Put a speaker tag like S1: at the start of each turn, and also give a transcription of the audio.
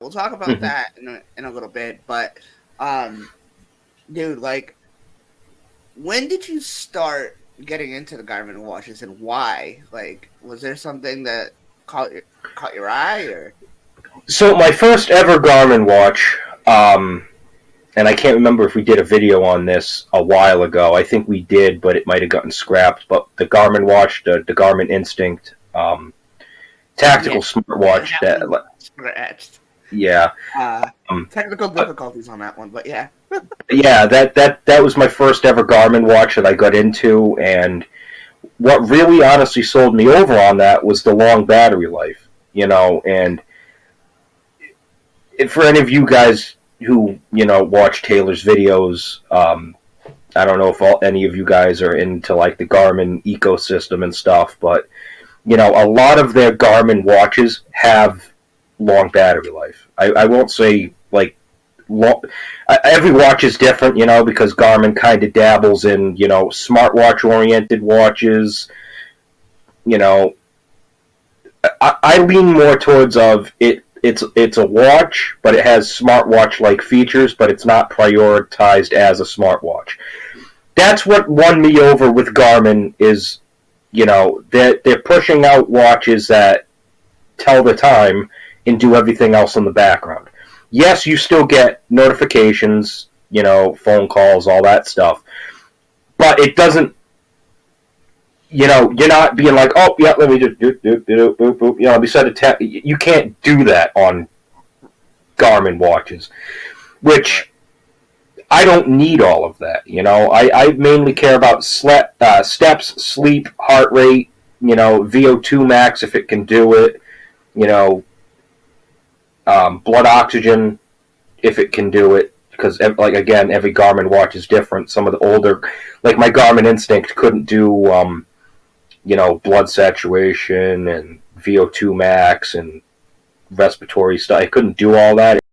S1: We'll talk about
S2: Mhm.
S1: that in a little bit, but um, dude, like, when did you start getting into the Garmin watches and why? Like, was there something that caught your, caught your eye or?
S2: So my first ever Garmin watch, and I can't remember if we did a video on this a while ago. I think we did, but it might have gotten scrapped. But the Garmin watch, the Garmin Instinct
S1: Yeah,
S2: tactical
S1: yeah,
S2: smartwatch.
S1: that
S2: That
S1: one scratched.
S2: yeah,
S1: Uh,
S2: um,
S1: Technical
S2: but
S1: difficulties on that one, but yeah.
S2: yeah, that was my first ever Garmin watch that I got into, and what really honestly sold me over on that was the long battery life. And for any of you guys who watch Taylor's videos, I don't know if any of you guys are into like the Garmin ecosystem and stuff, but a lot of their Garmin watches have long battery life. I won't say like long. Every watch is different, because Garmin kind of dabbles in smartwatch oriented watches. You know, I lean more towards of it. It's a watch, but it has smartwatch like features, but it's not prioritized as a smartwatch. That's what won me over with Garmin is, they're pushing out watches that tell the time and do everything else in the background. Yes, you still get notifications, phone calls, all that stuff, but it doesn't. You're not being like, oh yeah, let me just do boop boop. Beside a you can't do that on Garmin watches,
S1: Right.
S2: which I don't need all of that. I mainly care about steps, sleep, heart rate, VO2 max if it can do it, you know, blood oxygen if it can do it. Because, like, again, every Garmin watch is different. Some of the older, like my Garmin Instinct, couldn't do, blood saturation and VO2 max and respiratory stuff. I couldn't do all that.